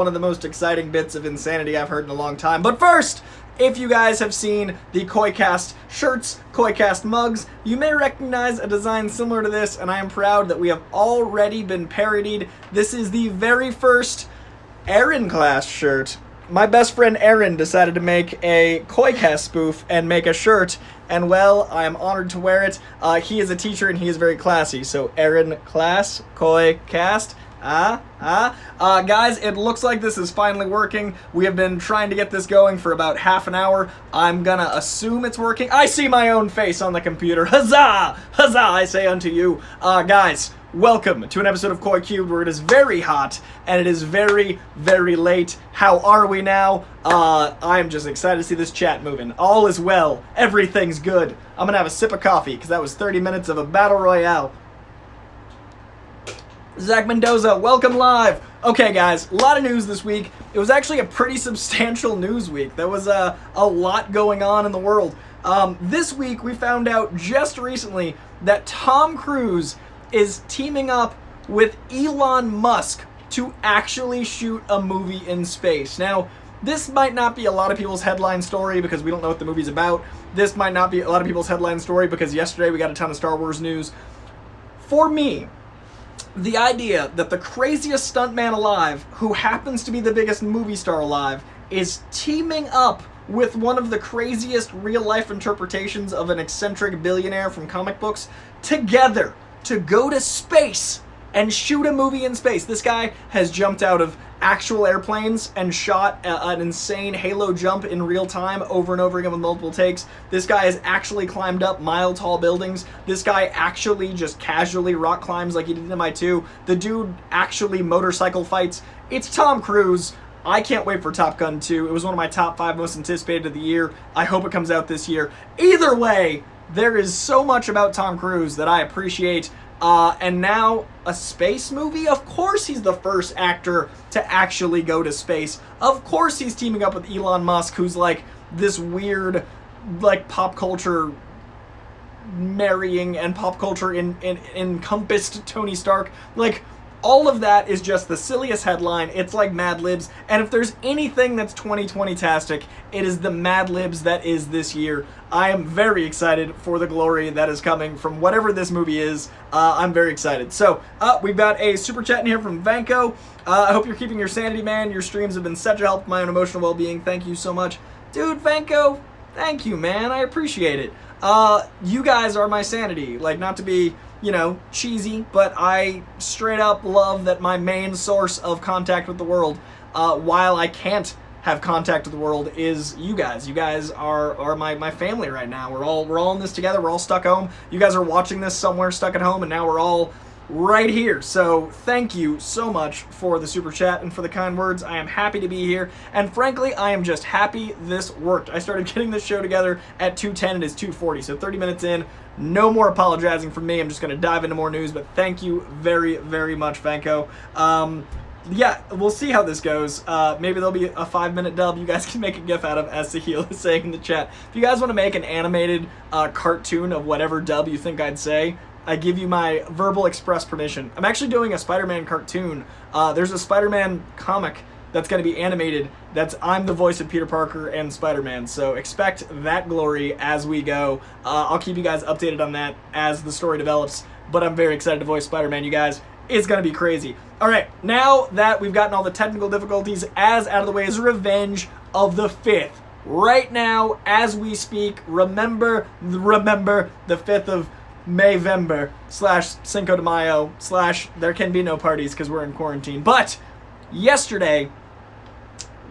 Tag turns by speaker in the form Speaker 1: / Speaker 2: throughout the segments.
Speaker 1: one of the most exciting bits of insanity I've heard in a long time. But first, if you guys have seen the Coycast shirts, Coycast mugs, you may recognize a design similar to this, and I am proud that we have already been parodied. This is the very first Aaron class shirt. My best friend Aaron decided to make a Coycast spoof and make a shirt, and well, I am honored to wear it. He is a teacher and he is very classy, so Aaron class, Coycast. Guys, it looks like this is finally working. We have been trying to get this going for about half an hour. I'm gonna assume it's working. I see my own face on the computer. Huzzah! Huzzah, I say unto you. Guys, welcome to an episode of Koi Cubed where it is very hot and it is very, very late. How are we now? I'm just excited to see this chat moving. All is well. Everything's good. I'm gonna have a sip of coffee because that was 30 minutes of a battle royale. Zach Mendoza, welcome live. Okay, guys, a lot of news this week. It was actually a pretty substantial news week. There was a lot going on in the world. This week, we found out just recently that Tom Cruise is teaming up with Elon Musk to actually shoot a movie in space. Now, this might not be a lot of people's headline story because we don't know what the movie's about. This might not be a lot of people's headline story because yesterday we got a ton of Star Wars news. For me, the idea that the craziest stuntman alive, who happens to be the biggest movie star alive, is teaming up with one of the craziest real-life interpretations of an eccentric billionaire from comic books together to go to space and shoot a movie in space. This guy has jumped out of actual airplanes and shot an insane halo jump in real time over and over again with multiple takes. This guy has actually climbed up mile-tall buildings. This guy actually just casually rock climbs like he did in MI2. The dude actually motorcycle fights. It's Tom Cruise. I can't wait for Top Gun 2. It was one of my top 5 most anticipated of the year. I hope it comes out this year. Either way, there is so much about Tom Cruise that I appreciate. And now a space movie? Of course he's the first actor to actually go to space. Of course he's teaming up with Elon Musk, who's like this weird, like pop culture marrying and pop culture encompassed Tony Stark. Like, all of that is just the silliest headline. It's like Mad Libs. And if there's anything that's 2020-tastic, it is the Mad Libs that is this year. I am very excited for the glory that is coming from whatever this movie is. I'm very excited. So, we've got a super chat in here from Vanko. I hope you're keeping your sanity, man. Your streams have been such a help to my own emotional well-being. Thank you so much. Dude, Vanko, thank you, man. I appreciate it. You guys are my sanity. Like, not to be, you know, cheesy, but I straight up love that my main source of contact with the world, while I can't have contact with the world, is you guys. You guys are my family right now. We're all in this together. We're all stuck home. You guys are watching this somewhere stuck at home, and now we're all right here. So thank you so much for the super chat and for the kind words. I am happy to be here, and frankly, I am just happy this worked. I started getting this show together at 2:10. It is 2:40, so 30 minutes in. No more apologizing from me. I'm just going to dive into more news, but thank you very, very much, Vanko. Yeah, we'll see how this goes. Maybe there'll be a 5-minute dub you guys can make a gif out of, as Sahil is saying in the chat. If you guys want to make an animated cartoon of whatever dub you think I'd say, I give you my verbal express permission. I'm actually doing a Spider-Man cartoon. There's a Spider-Man comic that's going to be animated. I'm the voice of Peter Parker and Spider-Man, so expect that glory as we go. I'll keep you guys updated on that as the story develops, but I'm very excited to voice Spider-Man, you guys. It's going to be crazy. All right, now that we've gotten all the technical difficulties out of the way, is Revenge of the 5th. Right now, as we speak, remember the 5th of Mayvember / Cinco de Mayo / there can be no parties because we're in quarantine. But yesterday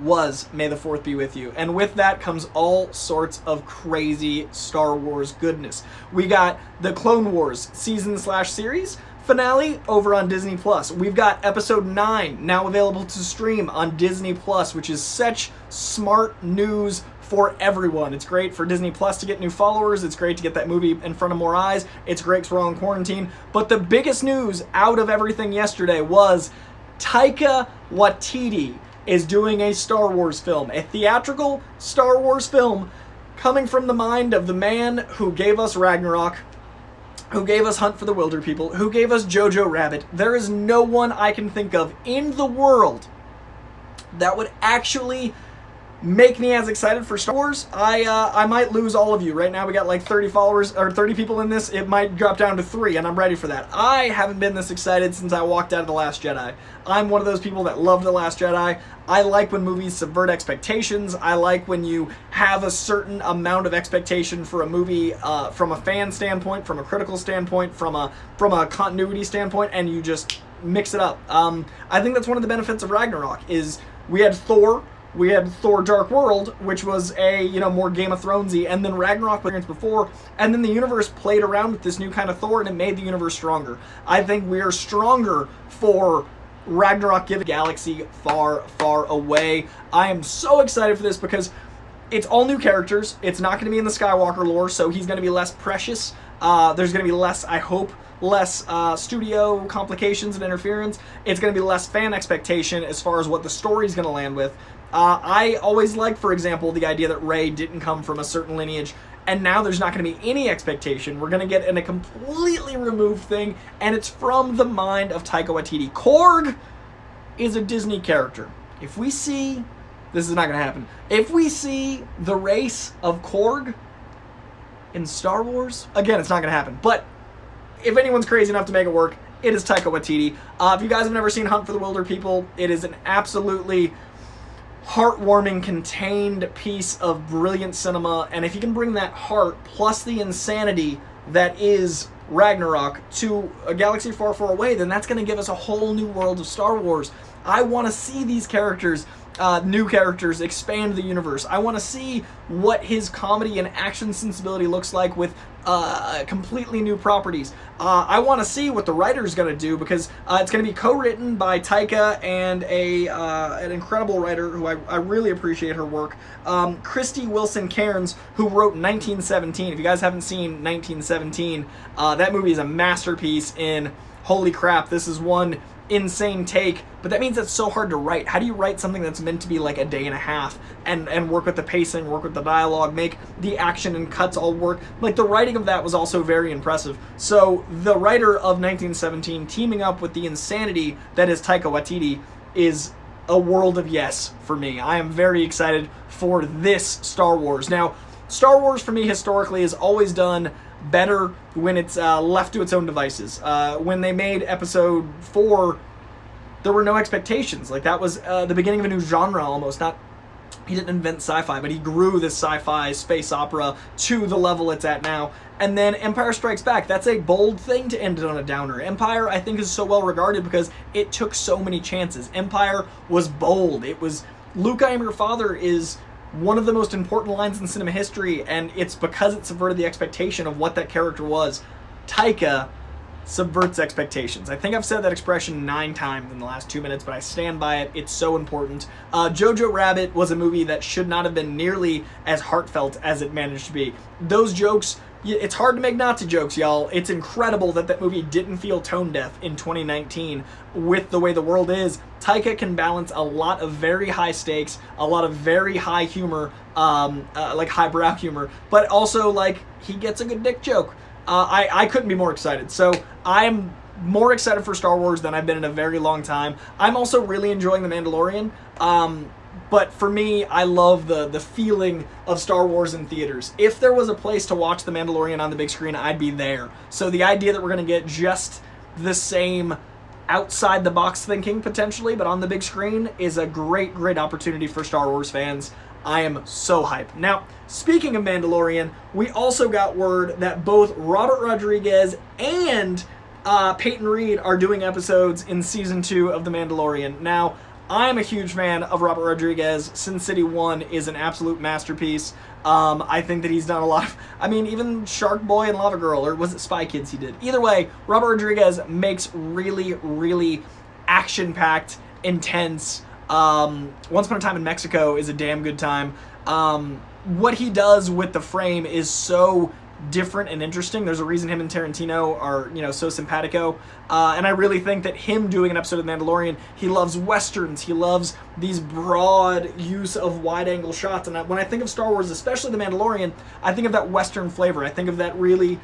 Speaker 1: was May the 4th be with you. And with that comes all sorts of crazy Star Wars goodness. We got the Clone Wars season / series finale over on Disney Plus. We've got episode 9 now available to stream on Disney Plus, which is such smart news for everyone. It's great for Disney Plus to get new followers. It's great to get that movie in front of more eyes. It's great because we're all in quarantine. But the biggest news out of everything yesterday was Taika Waititi is doing a Star Wars film, a theatrical Star Wars film coming from the mind of the man who gave us Ragnarok, who gave us Hunt for the Wilder People, who gave us Jojo Rabbit. There is no one I can think of in the world that would actually make me as excited for Star Wars, I might lose all of you. Right now we got like 30 followers, or 30 people in this. It might drop down to 3, and I'm ready for that. I haven't been this excited since I walked out of The Last Jedi. I'm one of those people that love The Last Jedi. I like when movies subvert expectations. I like when you have a certain amount of expectation for a movie from a fan standpoint, from a critical standpoint, from a continuity standpoint, and you just mix it up. I think that's one of the benefits of Ragnarok, is we had Thor Dark World, which was a, more Game of Thronesy, and then Ragnarok was before, and then the universe played around with this new kind of Thor, and it made the universe stronger. I think we are stronger for Ragnarok, given galaxy far, far away. I am so excited for this because it's all new characters. It's not going to be in the Skywalker lore, so he's going to be less precious. There's going to be less, I hope, studio complications and interference. It's going to be less fan expectation as far as what the story's going to land with. I always liked, for example, the idea that Rey didn't come from a certain lineage, and now there's not going to be any expectation. We're going to get in a completely removed thing, and it's from the mind of Taika Waititi. Korg is a Disney character. If we see, this is not going to happen, if we see the race of Korg in Star Wars, again, it's not going to happen, but if anyone's crazy enough to make it work, it is Taika Waititi. If you guys have never seen Hunt for the Wilder People, it is an absolutely heartwarming, contained piece of brilliant cinema, and if you can bring that heart plus the insanity that is Ragnarok to a galaxy far, far away, then that's going to give us a whole new world of Star Wars. I want to see these characters, new characters, expand the universe. I want to see what his comedy and action sensibility looks like with completely new properties. I want to see what the writer's going to do, because it's going to be co-written by Taika and an incredible writer who I really appreciate her work, Kristy Wilson Cairns, who wrote 1917. If you guys haven't seen 1917, that movie is a masterpiece in, holy crap, this is one insane take, but that means it's so hard to write. How do you write something that's meant to be like a day and a half and work with the pacing, work with the dialogue, make the action and cuts all work? Like, the writing of that was also very impressive. So the writer of 1917 teaming up with the insanity that is Taika Waititi is a world of yes for me. I am very excited for this Star Wars. Now, Star Wars for me historically has always done better when it's left to its own devices. When they made episode 4, there were no expectations. Like, that was the beginning of a new genre almost. He didn't invent sci-fi, but he grew this sci-fi space opera to the level it's at now. And then Empire Strikes Back, that's a bold thing to end it on a downer. Empire, I think, is so well regarded because it took so many chances. Empire was bold. It was, Luke, I am your father is one of the most important lines in cinema history, and it's because it subverted the expectation of what that character was. Taika subverts expectations. I think I've said that expression 9 times in the last 2 minutes, but I stand by it. It's so important. Jojo Rabbit was a movie that should not have been nearly as heartfelt as it managed to be. Those jokes, it's hard to make Nazi jokes, y'all. It's incredible that that movie didn't feel tone deaf in 2019 with the way the world is. Taika can balance a lot of very high stakes, a lot of very high humor, like highbrow humor, but also, like, he gets a good dick joke. I couldn't be more excited. So I'm more excited for Star Wars than I've been in a very long time. I'm also really enjoying The Mandalorian. But for me, I love the feeling of Star Wars in theaters. If there was a place to watch The Mandalorian on the big screen, I'd be there. So the idea that we're going to get just the same outside the box thinking potentially, but on the big screen, is a great, great opportunity for Star Wars fans. I am so hyped. Now, speaking of Mandalorian, we also got word that both Robert Rodriguez and Peyton Reed are doing episodes in season 2 of The Mandalorian. Now, I'm a huge fan of Robert Rodriguez. Sin City 1 is an absolute masterpiece. I think that he's done a lot of, even Shark Boy and Lava Girl, or was it Spy Kids he did? Either way, Robert Rodriguez makes really, really action-packed, intense. Once Upon a Time in Mexico is a damn good time. What he does with the frame is so different and interesting. There's a reason him and Tarantino are, so simpatico. And I really think that him doing an episode of Mandalorian, he loves westerns. He loves these broad use of wide-angle shots. And when I think of Star Wars, especially The Mandalorian, I think of that western flavor. I think of that really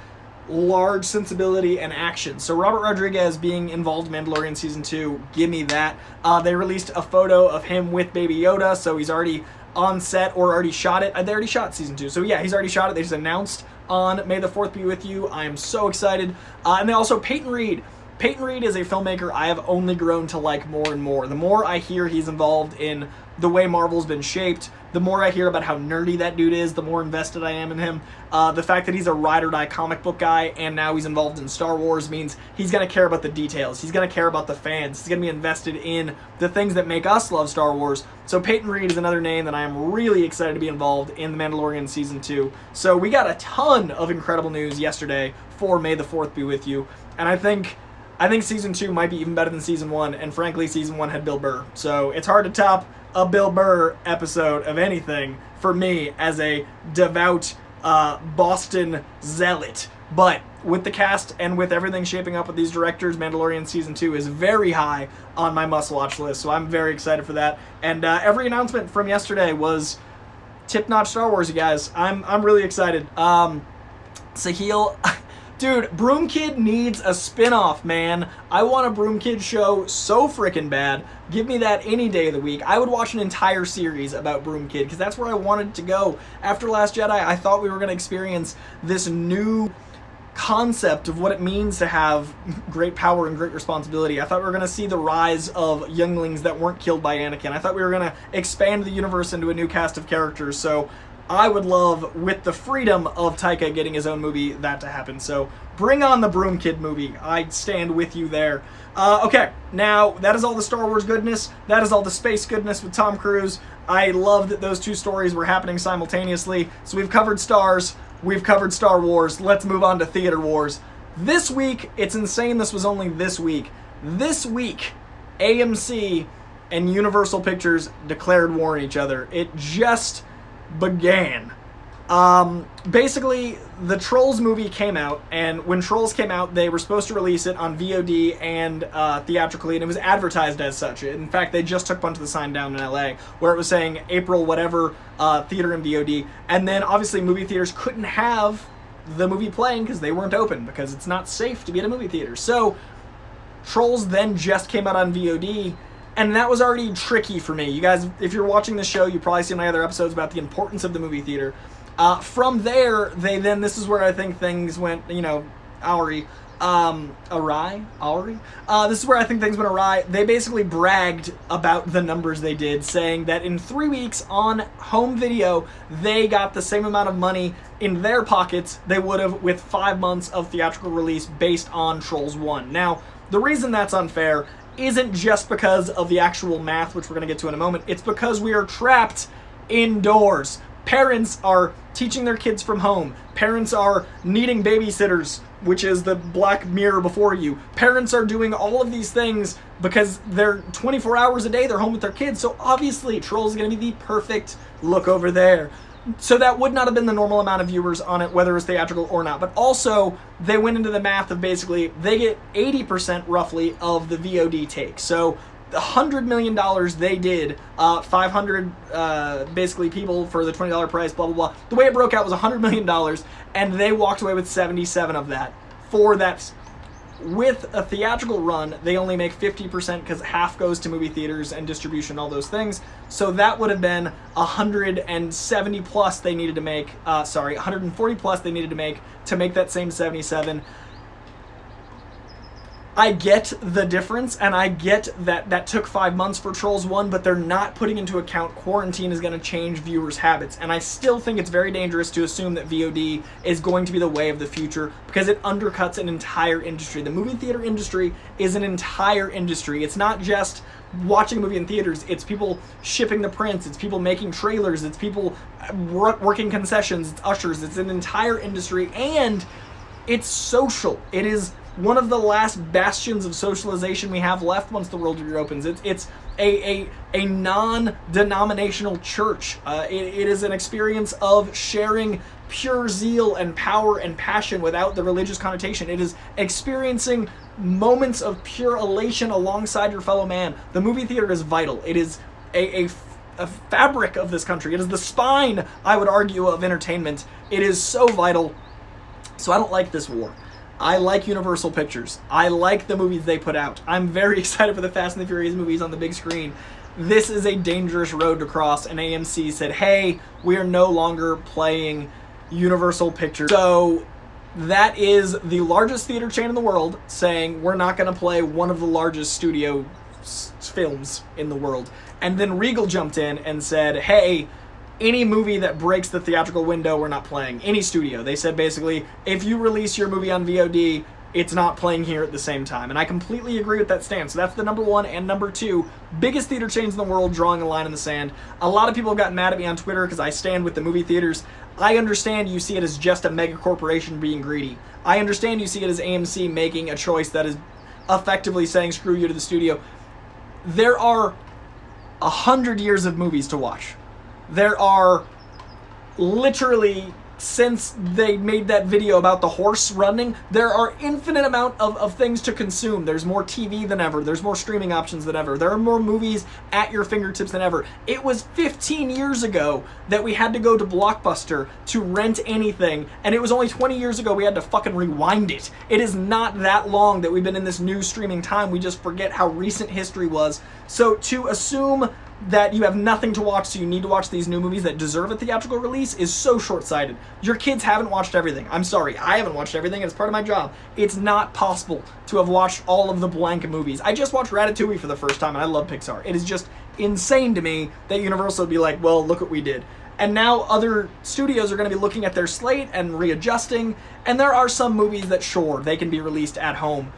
Speaker 1: large sensibility and action. So Robert Rodriguez being involved in Mandalorian Season 2, give me that. They released a photo of him with Baby Yoda, so he's already on set or already shot it. They already shot Season 2, so yeah, he's already shot it. They just announced on May the 4th Be With You. I am so excited. And then also Peyton Reed. Peyton Reed is a filmmaker I have only grown to like more and more. The more I hear he's involved in the way Marvel's been shaped, the more I hear about how nerdy that dude is, the more invested I am in him. The fact that he's a ride-or-die comic book guy and now he's involved in Star Wars means he's going to care about the details. He's going to care about the fans. He's going to be invested in the things that make us love Star Wars. So Peyton Reed is another name that I am really excited to be involved in The Mandalorian Season 2. So we got a ton of incredible news yesterday for May the 4th Be With You. And I think Season 2 might be even better than Season 1, and frankly, Season 1 had Bill Burr. So it's hard to top a Bill Burr episode of anything for me as a devout Boston zealot. But with the cast and with everything shaping up with these directors, Mandalorian Season 2 is very high on my must-watch list, so I'm very excited for that. And every announcement from yesterday was tip-notch Star Wars, you guys. I'm really excited. Sahil... Dude, Broom Kid needs a spin-off, man. I want a Broom Kid show so freaking bad. Give me that any day of the week. I would watch an entire series about Broom Kid, because that's where I wanted to go. After Last Jedi, I thought we were going to experience this new concept of what it means to have great power and great responsibility. I thought we were going to see the rise of younglings that weren't killed by Anakin. I thought we were going to expand the universe into a new cast of characters, so... I would love, with the freedom of Taika getting his own movie, that to happen. So bring on the Broom Kid movie. I stand with you there. Okay, now that is all the Star Wars goodness. That is all the space goodness with Tom Cruise. I love that those two stories were happening simultaneously. So we've covered stars. We've covered Star Wars. Let's move on to theater wars. This week, it's insane this was only this week. This week, AMC and Universal Pictures declared war on each other. It just... began. Basically, the Trolls movie came out, and when Trolls came out, they were supposed to release it on VOD and theatrically, and it was advertised as such. In fact, they just took a bunch of the sign down in LA, where it was saying April whatever, theater and VOD, and then obviously movie theaters couldn't have the movie playing because they weren't open, because it's not safe to be at a movie theater. So, Trolls then just came out on VOD, and that was already tricky for me. You guys, if you're watching this show, you've probably seen my other episodes about the importance of the movie theater. From there, this is where I think things went, awry. This is where I think things went awry. They basically bragged about the numbers they did, saying that in 3 weeks on home video, they got the same amount of money in their pockets they would have with 5 months of theatrical release based on Trolls 1. Now, the reason that's unfair isn't just because of the actual math, which we're going to get to in a moment. It's because we are trapped indoors. Parents are teaching their kids from home. Parents are needing babysitters, which is the Black Mirror before you. Parents are doing all of these things because they're 24 hours a day, they're home with their kids. So obviously, Trolls is going to be the perfect look over there. So that would not have been the normal amount of viewers on it, whether it's theatrical or not. But also, they went into the math of basically, they get 80% roughly of the VOD take. So the $100 million they did, 500 basically people for the $20 price, blah, blah, blah. The way it broke out was $100 million, and they walked away with 77 of that for that. With a theatrical run, they only make 50% because half goes to movie theaters and distribution, all those things. So that would have been 170 plus they needed to make, 140 plus they needed to make that same 77. I get the difference, and I get that that took 5 months for Trolls 1, but they're not putting into account quarantine is going to change viewers' habits. And I still think it's very dangerous to assume that VOD is going to be the way of the future, because it undercuts an entire industry. The movie theater industry is an entire industry. It's not just watching a movie in theaters. It's people shipping the prints. It's people making trailers. It's people working concessions. It's ushers. It's an entire industry, and it's social. It is one of the last bastions of socialization we have left once the world reopens. It's a non-denominational church. It is an experience of sharing pure zeal and power and passion without the religious connotation. It is experiencing moments of pure elation alongside your fellow man. The movie theater is vital. It is a fabric of this country. It is the spine, I would argue, of entertainment. It is so vital. So I don't like this war. I like Universal Pictures. I like the movies they put out. I'm very excited for the Fast and the Furious movies on the big screen. This is a dangerous road to cross, and AMC said, hey, we are no longer playing Universal Pictures. So that is the largest theater chain in the world saying we're not going to play one of the largest studio films in the world. And then Regal jumped in and said, hey, any movie that breaks the theatrical window, we're not playing. Any studio. They said basically, if you release your movie on VOD, it's not playing here at the same time. And I completely agree with that stance. So that's the number one. And number two, biggest theater chains in the world drawing a line in the sand. A lot of people have gotten mad at me on Twitter because I stand with the movie theaters. I understand you see it as just a mega corporation being greedy. I understand you see it as AMC making a choice that is effectively saying screw you to the studio. There are 100 years of movies to watch. There are literally, since they made that video about the horse running, there are infinite amount of things to consume. There's more TV than ever. There's more streaming options than ever. There are more movies at your fingertips than ever. It was 15 years ago that we had to go to Blockbuster to rent anything, and it was only 20 years ago we had to fucking rewind it. It is not that long that we've been in this new streaming time. We just forget how recent history was. So to assume that you have nothing to watch, so you need to watch these new movies that deserve a theatrical release is so short-sighted. Your kids haven't watched everything. I'm sorry, I haven't watched everything, and it's part of my job. It's not possible to have watched all of the blank movies. I just watched Ratatouille for the first time, and I love Pixar. It is just insane to me that Universal would be like, well, look what we did. And now other studios are going to be looking at their slate and readjusting, and there are some movies that, sure, they can be released at home,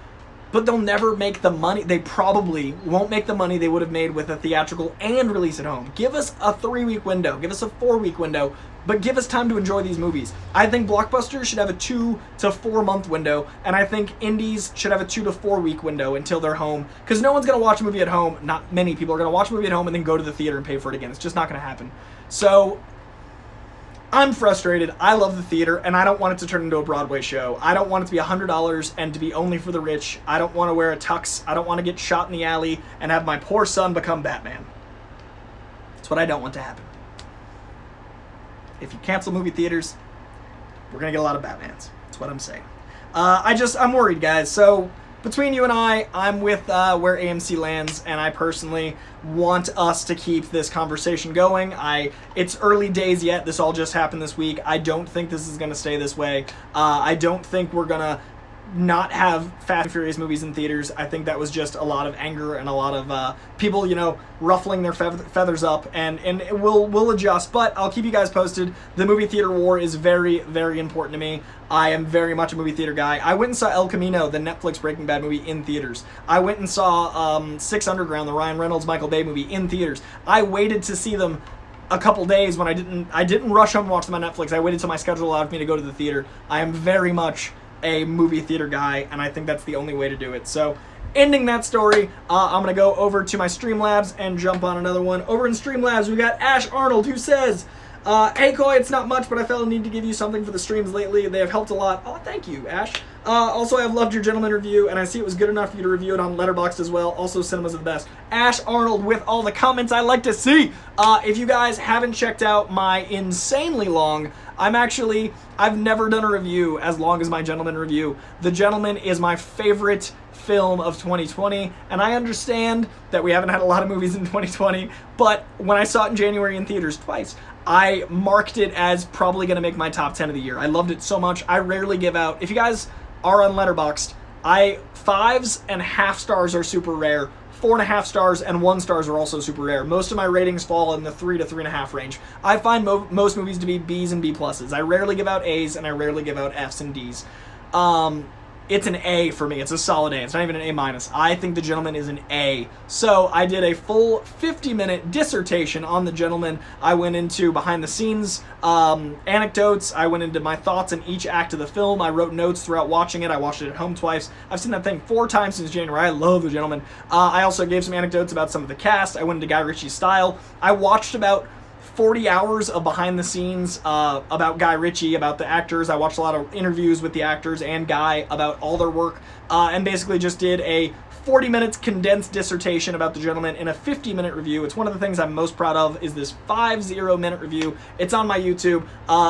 Speaker 1: but they'll never make the money. They probably won't make the money they would have made with a theatrical and release at home. Give us a 3-week window. Give us a 4-week window. But give us time to enjoy these movies. I think blockbusters should have a 2 to 4 month window. And I think indies should have a 2 to 4 week window until they're home. Because no one's going to watch a movie at home. Not many people are going to watch a movie at home and then go to the theater and pay for it again. It's just not going to happen. So I'm frustrated. I love the theater, and I don't want it to turn into a Broadway show. I don't want it to be $100 and to be only for the rich. I don't want to wear a tux. I don't want to get shot in the alley and have my poor son become Batman. That's what I don't want to happen. If you cancel movie theaters, we're going to get a lot of Batmans. That's what I'm saying. I'm worried, guys. So between you and I'm with where AMC lands, and I personally want us to keep this conversation going. It's early days yet. This all just happened this week. I don't think this is going to stay this way. I don't think we're going to not have Fast and Furious movies in theaters. I think that was just a lot of anger and a lot of people, ruffling their feathers up, and we'll adjust, but I'll keep you guys posted. The movie theater war is very, very important to me. I am very much a movie theater guy. I went and saw El Camino, the Netflix Breaking Bad movie, in theaters. I went and saw Six Underground, the Ryan Reynolds, Michael Bay movie, in theaters. I waited to see them a couple days when I didn't rush home and watch them on Netflix. I waited till my schedule allowed me to go to the theater. I am very much a movie theater guy, and I think that's the only way to do it. So, ending that story, I'm going to go over to my Streamlabs and jump on another one. Over in Streamlabs, we got Ash Arnold, who says, hey, Coy, it's not much, but I felt a need to give you something for the streams lately. They have helped a lot. Oh, thank you, Ash. Also, I have loved your Gentleman review, and I see it was good enough for you to review it on Letterboxd as well. Also, cinemas are the best. Ash Arnold with all the comments I like to see. If you guys haven't checked out my insanely long, I've never done a review as long as my Gentleman review. The Gentleman is my favorite film of 2020, and I understand that we haven't had a lot of movies in 2020, but when I saw it in January in theaters twice, I marked it as probably going to make my top 10 of the year. I loved it so much. I rarely give out. If you guys are on Letterboxd, 5.5 stars are super rare. 4.5 stars and 1 stars are also super rare. Most of my ratings fall in the 3 to 3.5 range. I find most movies to be B's and B pluses. I rarely give out A's, and I rarely give out F's and D's. It's an A for me. It's a solid A. It's not even an A minus. I think The Gentleman is an A. So I did a full 50-minute dissertation on The Gentleman. I went into behind the scenes anecdotes. I went into my thoughts on each act of the film. I wrote notes throughout watching it. I watched it at home twice. I've seen that thing 4 times since January. I love The Gentleman. I also gave some anecdotes about some of the cast. I went into Guy Ritchie's style. I watched about 40 hours of behind the scenes about Guy Ritchie, about the actors. I watched a lot of interviews with the actors and Guy about all their work, and basically just did a 40 minutes condensed dissertation about The Gentleman in a 50-minute review. It's one of the things I'm most proud of is this 50-minute review. It's on my YouTube.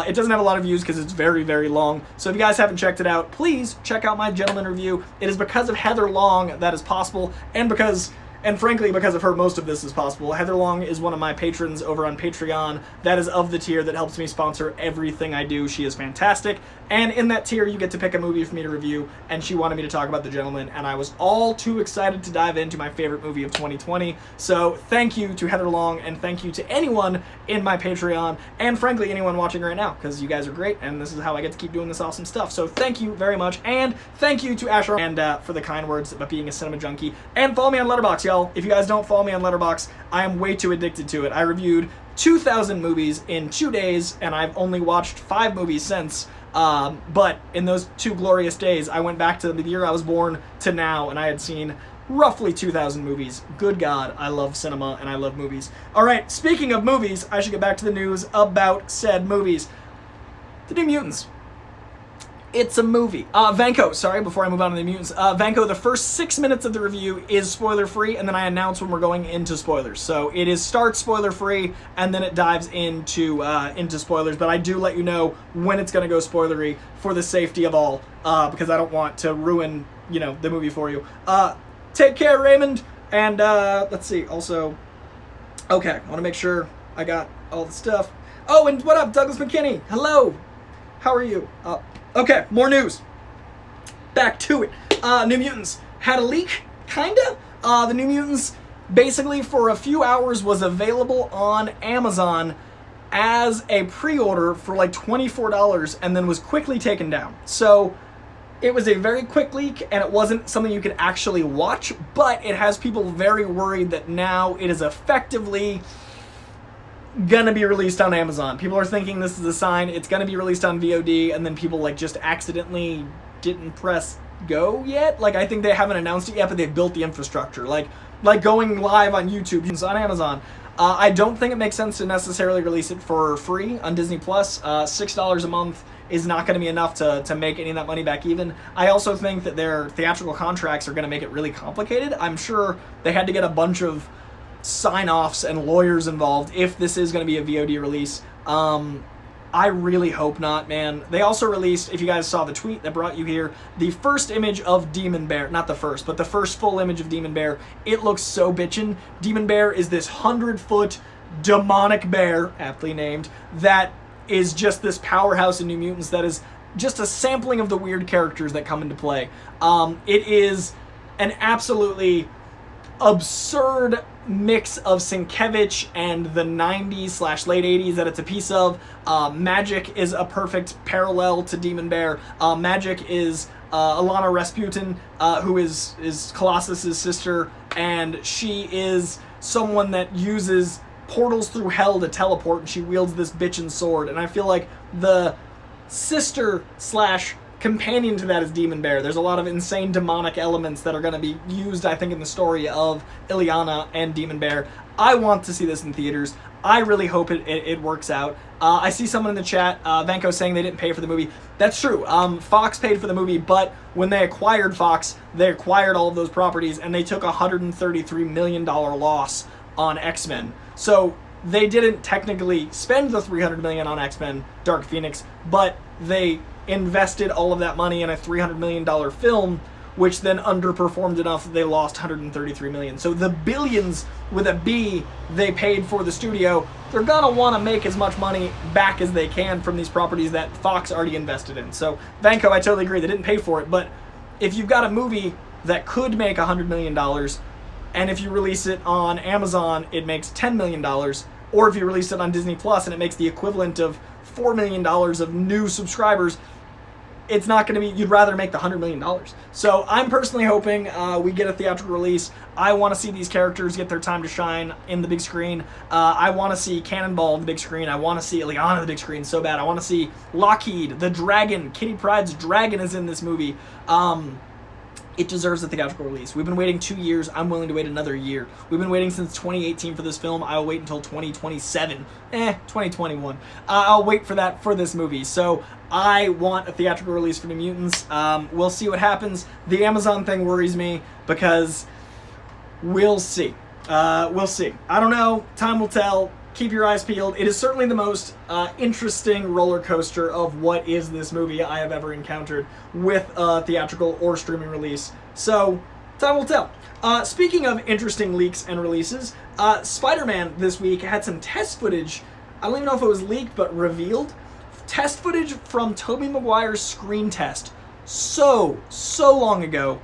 Speaker 1: It doesn't have a lot of views because it's very, very long. So if you guys haven't checked it out, please check out my Gentleman review. It is because of Heather Long that is possible, and frankly, because of her, most of this is possible. Heather Long is one of my patrons over on Patreon. That is of the tier that helps me sponsor everything I do. She is fantastic. And in that tier, you get to pick a movie for me to review, and she wanted me to talk about The Gentleman, and I was all too excited to dive into my favorite movie of 2020. So thank you to Heather Long, and thank you to anyone in my Patreon, and frankly, anyone watching right now, because you guys are great, and this is how I get to keep doing this awesome stuff. So thank you very much, and thank you to Asher and for the kind words about being a cinema junkie. And follow me on Letterboxd, y'all. If you guys don't follow me on Letterboxd, I am way too addicted to it. I reviewed 2,000 movies in 2 days, and I've only watched 5 movies since. But in those 2 glorious days, I went back to the year I was born to now, and I had seen roughly 2,000 movies. Good God, I love cinema and I love movies. All right, speaking of movies, I should get back to the news about said movies. The New Mutants. It's a movie. Vanko, sorry, before I move on to the Mutants. Vanko, the first 6 minutes of the review is spoiler-free, and then I announce when we're going into spoilers. So it starts spoiler-free, and then it dives into spoilers, but I do let you know when it's going to go spoilery for the safety of all, because I don't want to ruin, the movie for you. Take care, Raymond, and let's see, also, okay, I want to make sure I got all the stuff. Oh, and what up, Douglas McKinney? Hello. How are you? Okay, more news. Back to it. New Mutants had a leak, kinda. The New Mutants, basically for a few hours, was available on Amazon as a pre-order for like $24 and then was quickly taken down. So it was a very quick leak and it wasn't something you could actually watch, but it has people very worried that now it is effectively gonna be released on Amazon. People are thinking this is a sign it's gonna be released on VOD, and then people just accidentally didn't press go yet. I think they haven't announced it yet, but they've built the infrastructure. Like going live on YouTube, it's on Amazon. I don't think it makes sense to necessarily release it for free on Disney Plus. $6 a month is not gonna be enough to make any of that money back even. I also think that their theatrical contracts are gonna make it really complicated. I'm sure they had to get a bunch of sign-offs and lawyers involved if this is going to be a VOD release. I really hope not, man. They also released, if you guys saw the tweet that brought you here, the first image of Demon Bear. Not the first, but the first full image of Demon Bear. It looks so bitchin'. Demon Bear is this 100-foot demonic bear, aptly named, that is just this powerhouse in New Mutants that is just a sampling of the weird characters that come into play. It is an absolutely absurd mix of Sienkiewicz and the 90s/late 80s that it's a piece of. Magic is a perfect parallel to Demon Bear. Magic is Alana Rasputin, who is Colossus's sister, and she is someone that uses portals through hell to teleport, and she wields this bitchin' sword. And I feel like the sister/companion to that is Demon Bear. There's a lot of insane demonic elements that are going to be used, I think, in the story of Ileana and Demon Bear. I want to see this in theaters. I really hope it works out. I see someone in the chat, Vanko, saying they didn't pay for the movie. That's true. Fox paid for the movie, but when they acquired Fox, they acquired all of those properties, and they took a $133 million loss on X-Men. So they didn't technically spend the $300 million on X-Men Dark Phoenix, but they invested all of that money in a $300 million film, which then underperformed enough that they lost $133 million. So the billions with a B they paid for the studio, they're gonna want to make as much money back as they can from these properties that Fox already invested in. So Vanko, I totally agree, they didn't pay for it, but if you've got a movie that could make $100 million, and if you release it on Amazon, it makes $10 million, or if you release it on Disney Plus and it makes the equivalent of $4 million of new subscribers, it's not going to be, you'd rather make the $100 million. So I'm personally hoping we get a theatrical release. I want to see these characters get their time to shine in the big screen. I want to see Cannonball on the big screen. I want to see Ileana on the big screen so bad. I want to see Lockheed, the dragon. Kitty Pryde's dragon is in this movie. it deserves a theatrical release. We've been waiting 2 years. I'm willing to wait another year. We've been waiting since 2018 for this film. I'll wait until 2027. 2021. I'll wait for that for this movie. So I want a theatrical release for New Mutants. We'll see what happens. The Amazon thing worries me because we'll see. We'll see. I don't know. Time will tell. Keep your eyes peeled. It is certainly the most interesting roller coaster of what is this movie I have ever encountered with a theatrical or streaming release. So, time will tell. Speaking of interesting leaks and releases, Spider-Man this week had some test footage. I don't even know if it was leaked, but revealed. Test footage from Tobey Maguire's screen test. So long ago,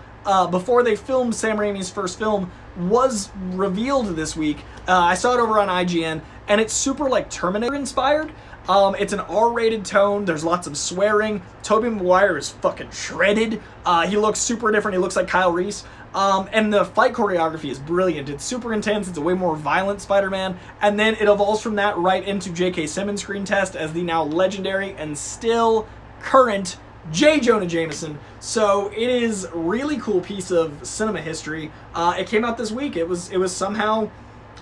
Speaker 1: before they filmed Sam Raimi's first film, was revealed this week. I saw it over on IGN, and it's super like Terminator inspired. It's an R-rated tone. There's lots of swearing. Tobey Maguire is fucking shredded. He looks super different. He looks like Kyle Reese. And the fight choreography is brilliant. It's super intense. It's a way more violent Spider-Man. And then it evolves from that right into J.K. Simmons' screen test as the now legendary and still current J. Jonah Jameson. So it is a really cool piece of cinema history. It came out this week. It was somehow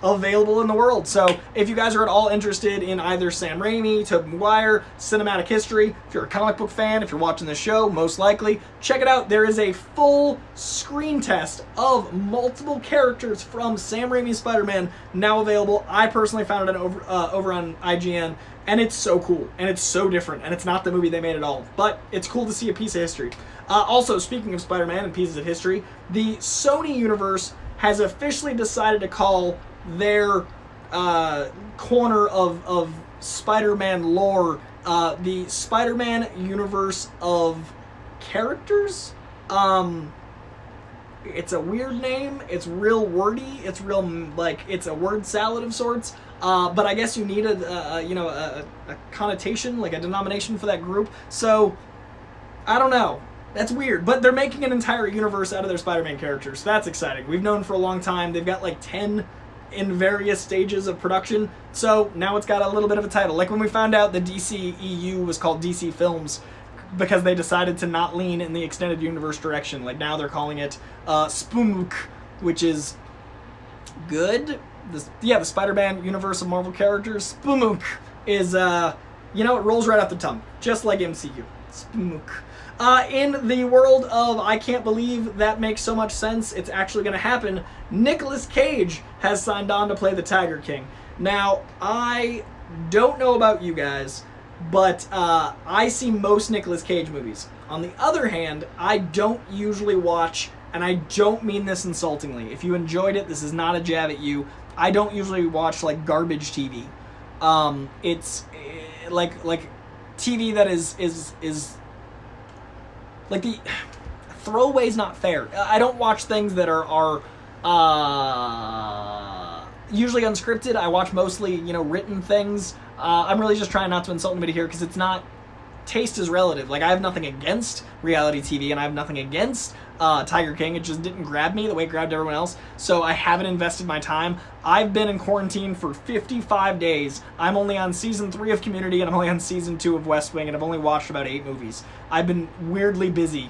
Speaker 1: available in the world. So if you guys are at all interested in either Sam Raimi, Tobey Maguire, cinematic history, if you're a comic book fan, if you're watching the show, most likely, check it out. There is a full screen test of multiple characters from Sam Raimi's Spider-Man now available. I personally found it over on IGN, and it's so cool, and it's so different, and it's not the movie they made at all, but it's cool to see a piece of history. Also, speaking of Spider-Man and pieces of history, the Sony universe has officially decided to call their corner of Spider-Man lore the Spider-Man universe of characters. It's a weird name. It's real wordy. It's real, like, it's a word salad of sorts. But I guess you need a connotation, like a denomination for that group. So, I don't know. That's weird. But they're making an entire universe out of their Spider-Man characters. So that's exciting. We've known for a long time. They've got like 10 in various stages of production. So now it's got a little bit of a title. Like when we found out the DC EU was called DC Films because they decided to not lean in the extended universe direction. Like now they're calling it Spumuk, which is good. The Spider-Man universe of Marvel characters. Spumuk is, it rolls right off the tongue. Just like MCU. Spumuk. In the world of I can't believe that makes so much sense, it's actually going to happen, Nicolas Cage has signed on to play the Tiger King. Now, I don't know about you guys, but I see most Nicolas Cage movies. On the other hand, I don't usually watch, and I don't mean this insultingly. If you enjoyed it, this is not a jab at you. I don't usually watch like garbage TV. It's like TV that is like the throwaway's not fair. I don't watch things that are usually unscripted. I watch mostly, written things. I'm really just trying not to insult anybody here because it's not, taste is relative. Like I have nothing against reality TV and I have nothing against Tiger King. It just didn't grab me the way it grabbed everyone else. So I haven't invested my time. I've been in quarantine for 55 days. I'm only on season 3 of Community and I'm only on season 2 of West Wing and I've only watched about 8 movies. I've been weirdly busy.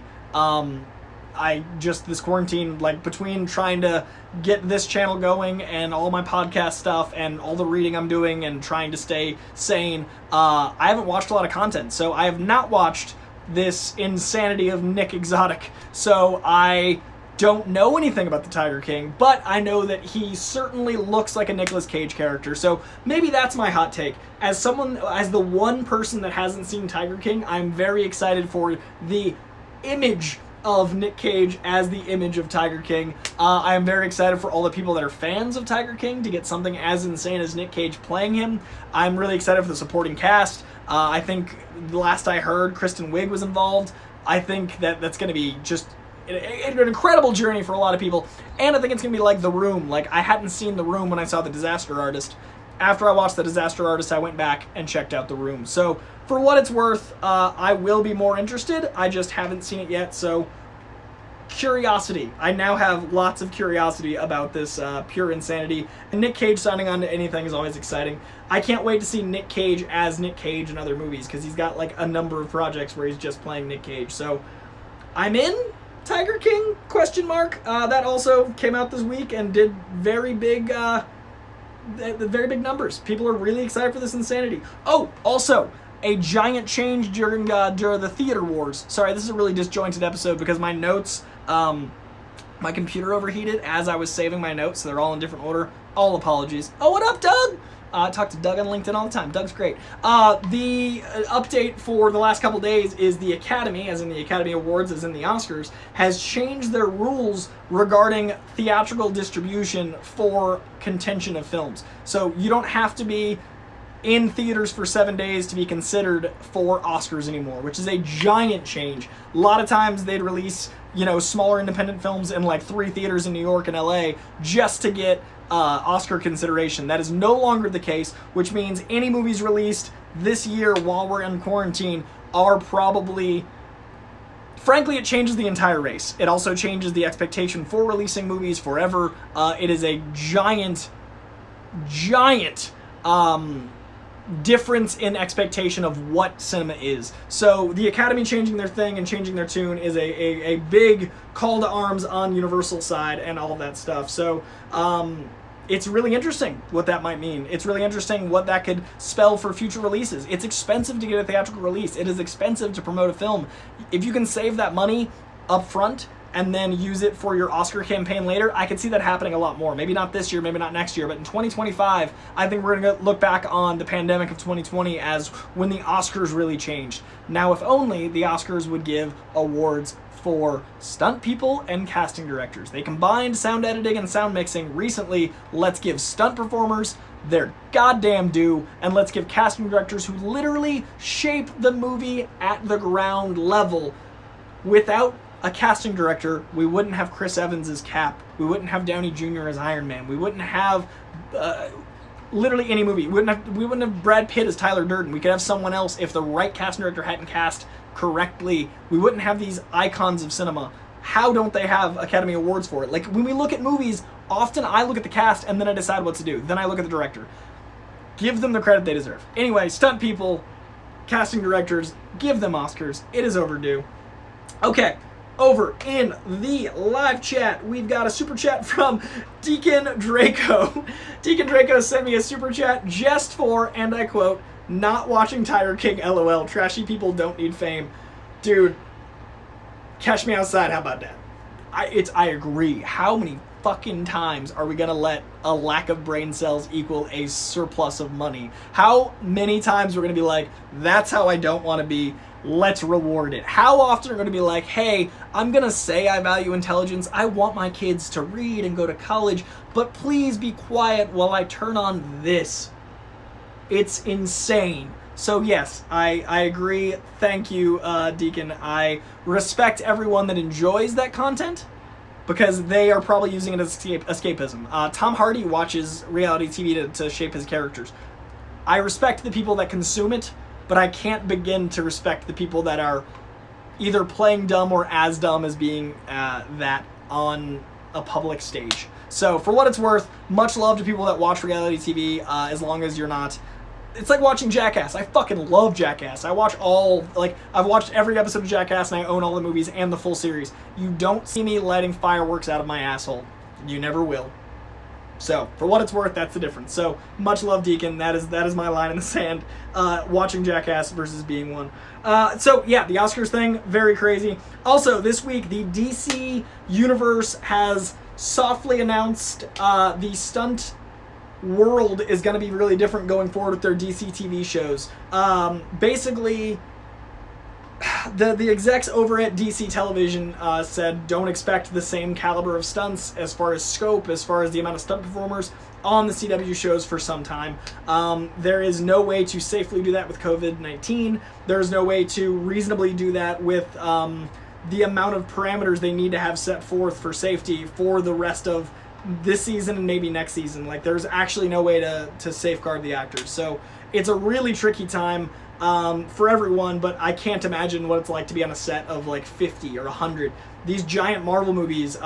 Speaker 1: This quarantine, like between trying to get this channel going and all my podcast stuff and all the reading I'm doing and trying to stay sane, I haven't watched a lot of content. So I have not watched this insanity of Nick Exotic. So I don't know anything about the Tiger King, but I know that he certainly looks like a Nicolas Cage character. So maybe that's my hot take. As the one person that hasn't seen Tiger King, I'm very excited for the image of Nick Cage as the image of Tiger King. I am very excited for all the people that are fans of Tiger King to get something as insane as Nick Cage playing him. I'm really excited for the supporting cast. I think the last I heard, Kristen Wiig was involved. I think that's going to be just an incredible journey for a lot of people. And I think it's going to be like The Room. Like, I hadn't seen The Room when I saw The Disaster Artist. After I watched The Disaster Artist, I went back and checked out The Room. So, for what it's worth, I will be more interested. I just haven't seen it yet, so curiosity. I now have lots of curiosity about this pure insanity. And Nick Cage signing on to anything is always exciting. I can't wait to see Nick Cage as Nick Cage in other movies, because he's got like a number of projects where he's just playing Nick Cage. So, I'm in. Tiger King, question mark. That also came out this week and did very big numbers. People are really excited for this insanity. Oh, also, a giant change during the theater wars. Sorry, this is a really disjointed episode because my notes, my computer overheated as I was saving my notes, so they're all in different order. All apologies. Oh, what up, Doug? I talk to Doug on LinkedIn all the time. Doug's great. The update for the last couple days is the Academy, as in the Academy Awards, as in the Oscars, has changed their rules regarding theatrical distribution for contention of films. So you don't have to be in theaters for 7 days to be considered for Oscars anymore, which is a giant change. A lot of times they'd release, smaller independent films in like 3 theaters in New York and LA just to get Oscar consideration. That is no longer the case, which means any movies released this year while we're in quarantine are probably... Frankly, it changes the entire race. It also changes the expectation for releasing movies forever. It is a giant difference in expectation of what cinema is. So the Academy changing their thing and changing their tune is a big call to arms on Universal's side and all of that stuff. So it's really interesting what that might mean. It's really interesting what that could spell for future releases. It's expensive to get a theatrical release. It is expensive to promote a film. If you can save that money up front and then use it for your Oscar campaign later, I could see that happening a lot more. Maybe not this year, maybe not next year, but in 2025, I think we're going to look back on the pandemic of 2020 as when the Oscars really changed. Now, if only the Oscars would give awards for stunt people and casting directors. They combined sound editing and sound mixing recently. Let's give stunt performers their goddamn due, and let's give casting directors who literally shape the movie at the ground level. Without a casting director, we wouldn't have Chris Evans as Cap. We wouldn't have Downey Jr. as Iron Man. We wouldn't have literally any movie. We wouldn't have Brad Pitt as Tyler Durden. We could have someone else if the right casting director hadn't cast correctly. We wouldn't have these icons of cinema. How don't they have Academy Awards for it? Like, when we look at movies, often I look at the cast and then I decide what to do. Then I look at the director. Give them the credit they deserve. Anyway, stunt people, casting directors, give them Oscars. It is overdue. Okay, over in the live chat, we've got a super chat from Deacon Draco. Deacon Draco sent me a super chat just for, and I quote, "Not watching Tiger King, LOL. Trashy people don't need fame." Dude, catch me outside. How about that? I agree. How many fucking times are we gonna let a lack of brain cells equal a surplus of money? How many times we're gonna be like, that's how I don't want to be, let's reward it? How often are we gonna be like, hey, I'm gonna say I value intelligence, I want my kids to read and go to college, but please be quiet while I turn on this? It's insane. So yes, I agree. Thank you, Deacon. I respect everyone that enjoys that content because they are probably using it as escapism. Tom Hardy watches reality TV to shape his characters. I respect the people that consume it, but I can't begin to respect the people that are either playing dumb or as dumb as being that on a public stage. So for what it's worth, much love to people that watch reality TV, as long as you're not... It's like watching Jackass. I fucking love Jackass. I've watched every episode of Jackass and I own all the movies and the full series. You don't see me letting fireworks out of my asshole. You never will. So, for what it's worth, that's the difference. So, much love, Deacon. That is my line in the sand. Watching Jackass versus being one. So, yeah, the Oscars thing, very crazy. Also, this week, the DC Universe has softly announced the stunt world is going to be really different going forward with their DC TV shows. Basically, the execs over at DC Television said don't expect the same caliber of stunts as far as scope, as far as the amount of stunt performers on the CW shows for some time. There is no way to safely do that with COVID-19. There's no way to reasonably do that with the amount of parameters they need to have set forth for safety for the rest of this season and maybe next season. Like, there's actually no way to safeguard the actors. So it's a really tricky time for everyone, but I can't imagine what it's like to be on a set of like 50 or 100. These giant Marvel movies,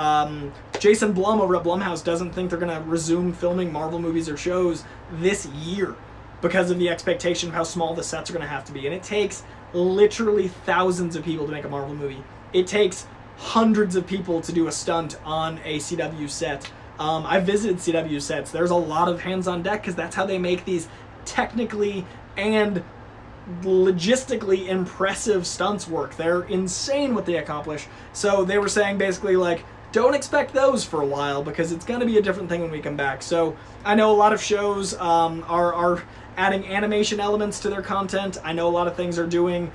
Speaker 1: Jason Blum over at Blumhouse doesn't think they're going to resume filming Marvel movies or shows this year because of the expectation of how small the sets are going to have to be. And it takes literally thousands of people to make a Marvel movie. It takes hundreds of people to do a stunt on a CW set. I visited CW sets. There's a lot of hands on deck because that's how they make these technically and logistically impressive stunts work. They're insane what they accomplish. So they were saying basically like, don't expect those for a while because it's going to be a different thing when we come back. So I know a lot of shows are adding animation elements to their content. I know a lot of things are doing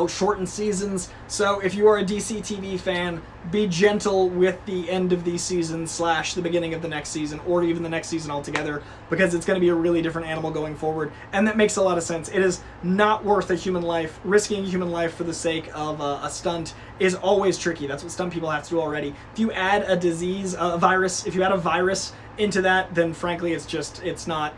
Speaker 1: shortened seasons. So if you are a DC TV fan, be gentle with the end of these seasons / the beginning of the next season, or even the next season altogether, because it's going to be a really different animal going forward. And that makes a lot of sense. It is not worth a human life. Risking a human life for the sake of a stunt is always tricky. That's what stunt people have to do already. If you add a disease, a virus, if you add a virus into that, then frankly, it's not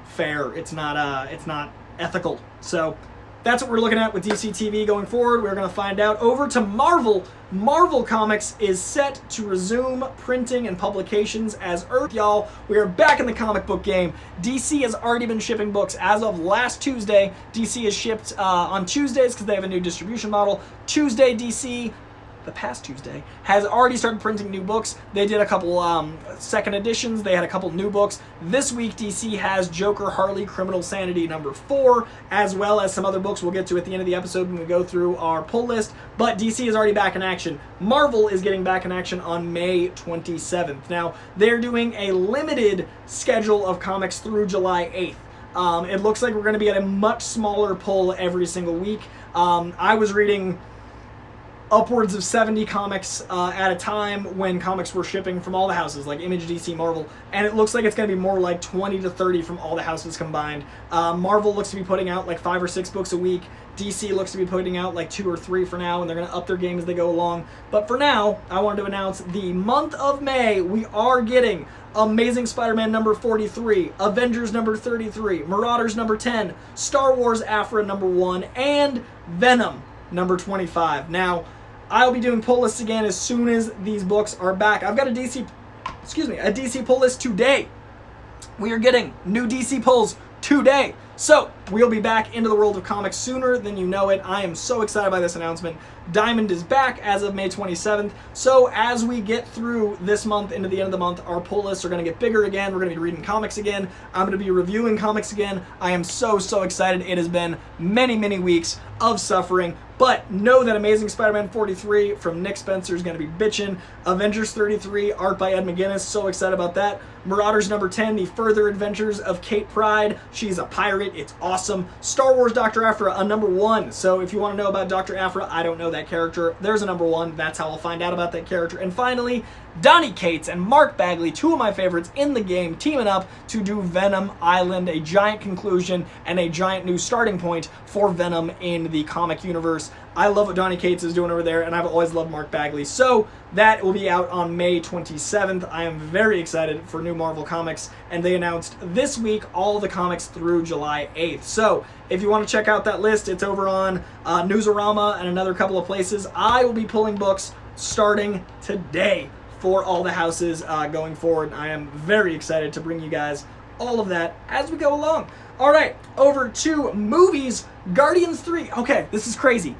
Speaker 1: fair. It's not ethical. So that's what we're looking at with DC TV going forward. We're going to find out. Over to Marvel. Marvel Comics is set to resume printing and publications as Earth, y'all. We are back in the comic book game. DC has already been shipping books. As of last Tuesday, DC has shipped on Tuesdays because they have a new distribution model. Tuesday, DC, the past Tuesday, has already started printing new books. They did a couple second editions. They had a couple new books. This week, DC has Joker Harley Criminal Sanity #4, as well as some other books we'll get to at the end of the episode when we go through our pull list. But DC is already back in action. Marvel is getting back in action on May 27th. Now, they're doing a limited schedule of comics through July 8th. It looks like we're going to be at a much smaller pull every single week. I was reading upwards of 70 comics at a time when comics were shipping from all the houses, like Image, DC, Marvel, and it looks like it's going to be more like 20 to 30 from all the houses combined. Marvel looks to be putting out like 5 or 6 books a week. DC looks to be putting out like 2 or 3 for now, and they're going to up their game as they go along. But for now, I wanted to announce the month of May, we are getting Amazing Spider-Man #43, Avengers #33, Marauders #10, Star Wars Afra #1, and Venom #25. Now, I'll be doing pull lists again as soon as these books are back. I've got a DC pull list today. We are getting new DC pulls today. So, we'll be back into the world of comics sooner than you know it. I am so excited by this announcement. Diamond is back as of May 27th. So, as we get through this month into the end of the month, our pull lists are going to get bigger again. We're going to be reading comics again. I'm going to be reviewing comics again. I am so excited. It has been many weeks of suffering. But know that Amazing Spider-Man 43 from Nick Spencer is going to be bitchin'. Avengers 33, art by Ed McGuinness. So excited about that. Marauders #10, The Further Adventures of Kate Pryde. She's a pirate. It's awesome. Star Wars Dr. Aphra, a #1. So if you want to know about Dr. Aphra, I don't know that character. There's a #1. That's how I'll find out about that character. And finally, Donny Cates and Mark Bagley, 2 of my favorites in the game, teaming up to do Venom Island, a giant conclusion and a giant new starting point for Venom in the comic universe. I love what Donny Cates is doing over there, and I've always loved Mark Bagley. So that will be out on May 27th. I am very excited for new Marvel comics, and they announced this week all the comics through July 8th. So if you want to check out that list, it's over on Newsarama and another couple of places. I will be pulling books starting today for all the houses going forward. I am very excited to bring you guys all of that as we go along. All right, over to movies. Guardians 3. Okay, this is crazy.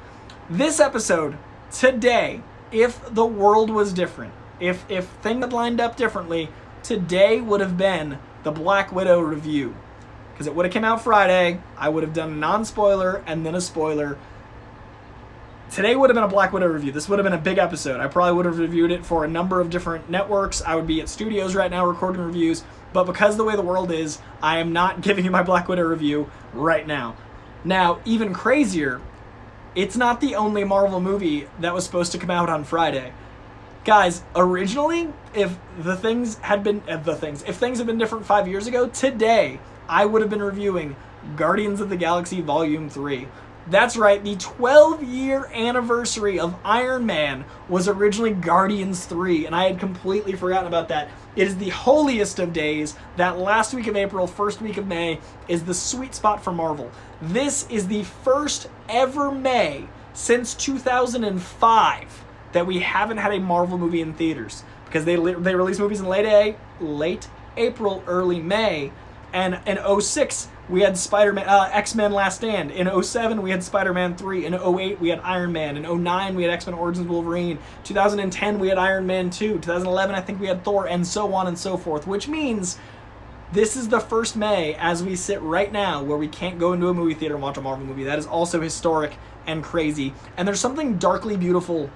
Speaker 1: This episode, today, if the world was different, if things had lined up differently, today would have been the Black Widow review. Because it would have come out Friday, I would have done a non-spoiler and then a spoiler. Today would have been a Black Widow review. This would have been a big episode. I probably would have reviewed it for a number of different networks. I would be at studios right now recording reviews. But because of the way the world is, I am not giving you my Black Widow review right now. Now, even crazier, it's not the only Marvel movie that was supposed to come out on Friday. Guys, originally, if things had been different 5 years ago, today I would have been reviewing Guardians of the Galaxy Volume 3. That's right, the 12-year anniversary of Iron Man was originally Guardians 3, and I had completely forgotten about that. It is the holiest of days. That last week of April, first week of May, is the sweet spot for Marvel. This is the first ever May since 2005 that we haven't had a Marvel movie in theaters, because they release movies in late April, early May, And in '06, we had Spider-Man, X-Men Last Stand. In '07, we had Spider-Man 3. In '08, we had Iron Man. In '09, we had X-Men Origins Wolverine. 2010, we had Iron Man 2. 2011, I think we had Thor, and so on and so forth, which means this is the first May, as we sit right now, where we can't go into a movie theater and watch a Marvel movie. That is also historic and crazy. And there's something darkly beautiful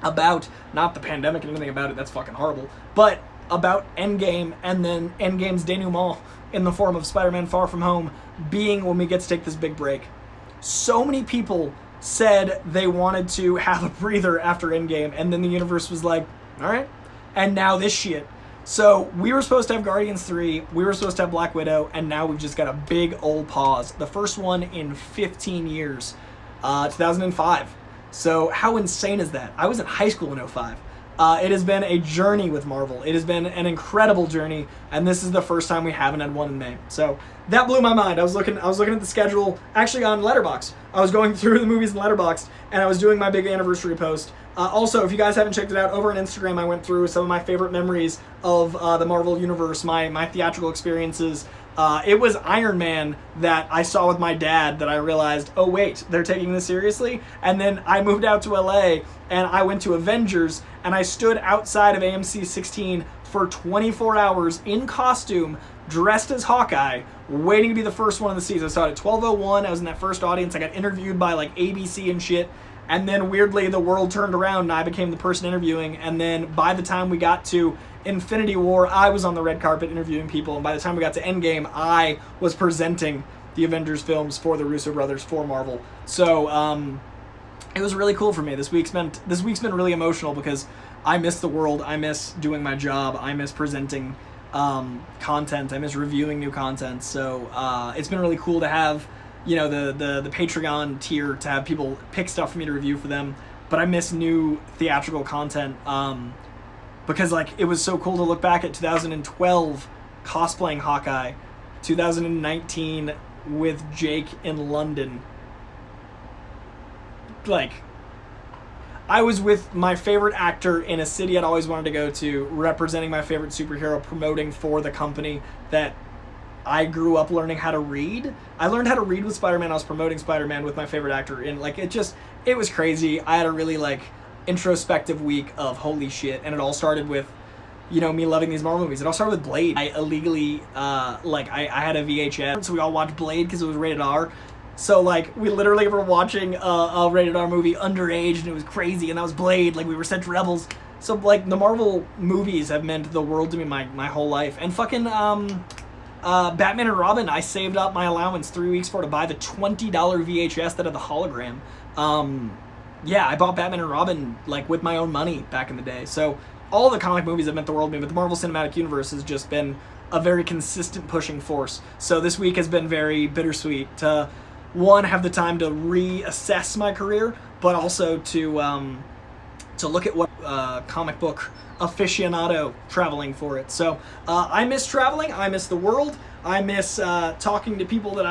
Speaker 1: about, not the pandemic and anything about it, that's fucking horrible, but about Endgame, and then Endgame's denouement in the form of Spider-Man Far From Home being when we get to take this big break. So many people said they wanted to have a breather after Endgame, and then the universe was like, alright, and now this shit. So we were supposed to have Guardians 3, we were supposed to have Black Widow, and now we've just got a big old pause. The first one in 15 years, 2005. So how insane is that? I was in high school in '05. It has been a journey with Marvel. It has been an incredible journey, and this is the first time we haven't had one in May. So that blew my mind. I was looking at the schedule, actually on Letterboxd. I was going through the movies in Letterboxd, and I was doing my big anniversary post. Also, if you guys haven't checked it out, over on Instagram, I went through some of my favorite memories of the Marvel Universe, my theatrical experiences. It was Iron Man that I saw with my dad that I realized, oh wait, they're taking this seriously? And then I moved out to LA, and I went to Avengers, and I stood outside of AMC 16 for 24 hours in costume, dressed as Hawkeye, waiting to be the first one in the season. I saw it at 12:01, I was in that first audience, I got interviewed by like ABC and shit, and then weirdly the world turned around and I became the person interviewing, and then by the time we got to Infinity War, I was on the red carpet interviewing people, and by the time we got to Endgame, I was presenting the Avengers films for the Russo brothers for Marvel. So it was really cool for me. This week's been really emotional because I miss the world, I miss doing my job, I miss presenting content, I miss reviewing new content. So it's been really cool to have, you know, the Patreon tier, to have people pick stuff for me to review for them. But I miss new theatrical content. Because like it was so cool to look back at 2012 cosplaying Hawkeye, 2019 with Jake in London. Like, I was with my favorite actor in a city I'd always wanted to go to, representing my favorite superhero, promoting for the company that I grew up learning how to read. I learned how to read with Spider-Man. I was promoting Spider-Man with my favorite actor, and like it was crazy. I had a really like introspective week of holy shit, and it all started with, you know, me loving these Marvel movies. It all started with Blade. I illegally I had a VHS, so we all watched Blade because it was rated R. So like we literally were watching a rated R movie underage, and it was crazy, and that was Blade. Like we were such rebels. So like the Marvel movies have meant the world to me my whole life. And fucking Batman and Robin, I saved up my allowance 3 weeks for to buy the $20 VHS that had the hologram. Yeah, I bought Batman and Robin like with my own money back in the day. So all the comic movies have meant the world to me, but the Marvel Cinematic Universe has just been a very consistent pushing force. So this week has been very bittersweet to, one, have the time to reassess my career, but also to look at what comic book aficionado traveling for it. So I miss traveling, I miss the world, I miss talking to people that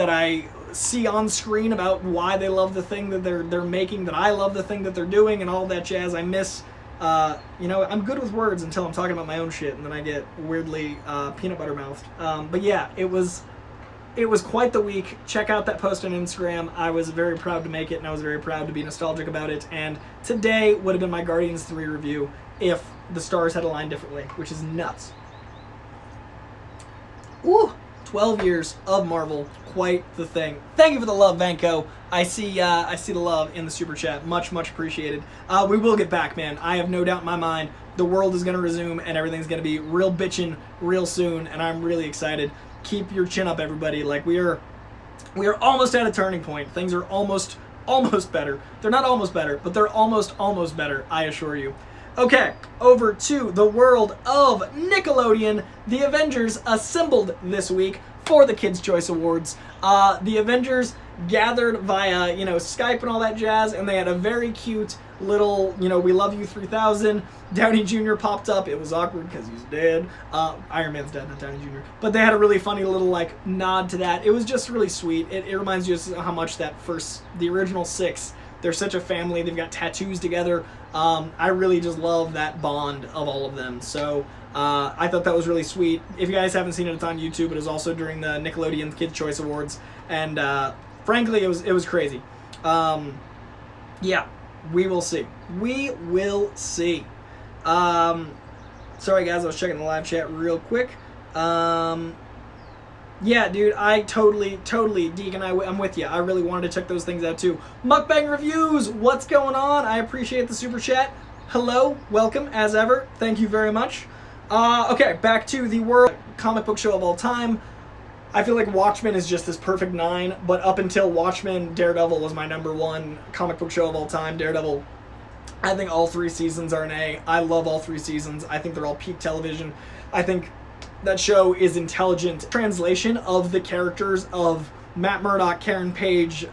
Speaker 1: I see on screen about why they love the thing that they're making, that I love the thing that they're doing, and all that jazz. I miss, you know, I'm good with words until I'm talking about my own shit, and then I get weirdly peanut butter mouthed. But yeah, it was quite the week. Check out that post on Instagram. I was very proud to make it, and I was very proud to be nostalgic about it. And today would have been my Guardians 3 review if the stars had aligned differently, which is nuts. Ooh, 12 years of Marvel, quite the thing. Thank you for the love, Vanko. I see the love in the super chat. Much appreciated. We will get back, man. I have no doubt in my mind the world is going to resume and everything's going to be real bitchin' real soon, and I'm really excited. Keep your chin up, everybody. Like we are almost at a turning point. Things are almost better. They're not almost better, but they're almost better, I assure you. Okay, over to the world of Nickelodeon. The Avengers assembled this week for the Kids' Choice Awards. The Avengers gathered via, you know, Skype and all that jazz, and they had a very cute little, you know, we love you 3000. Downey Jr. popped up. It was awkward because he's dead. Iron Man's dead, not Downey Jr. But they had a really funny little, like, nod to that. It was just really sweet. It reminds you of how much the original 6, they're such a family. They've got tattoos together. I really just love that bond of all of them. So I thought that was really sweet. If you guys haven't seen it, it's on YouTube. It was also during the Nickelodeon Kids' Choice Awards, and frankly, it was crazy. Yeah, we will see. We will see. Sorry guys, I was checking the live chat real quick. Yeah, dude, I totally, Deacon, I'm with you. I really wanted to check those things out too. Mukbang Reviews, what's going on? I appreciate the super chat. Hello, welcome, as ever. Thank you very much. Okay, back to the world comic book show of all time. I feel like Watchmen is just this perfect 9, but up until Watchmen, Daredevil was my #1 comic book show of all time. Daredevil, I think all 3 seasons are an A. I love all 3 seasons. I think they're all peak television. I think that show is intelligent translation of the characters of Matt Murdock, Karen Page,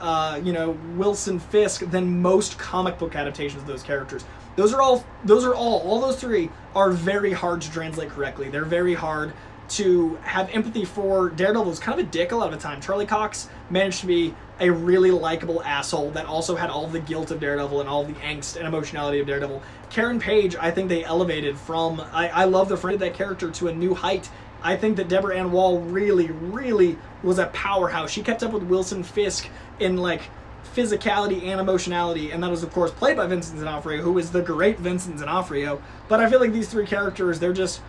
Speaker 1: Wilson Fisk than most comic book adaptations of those characters. All those 3 are very hard to translate correctly. They're very hard to have empathy for. Daredevil was kind of a dick a lot of the time. Charlie Cox managed to be a really likable asshole that also had all the guilt of Daredevil and all the angst and emotionality of Daredevil. Karen Page, I think they elevated from, I love the friend of that character to a new height. I think that Deborah Ann Woll really was a powerhouse. She kept up with Wilson Fisk in like physicality and emotionality, and that was of course played by Vincent D'Onofrio, who is the great Vincent D'Onofrio. But I feel like these 3 characters, they're this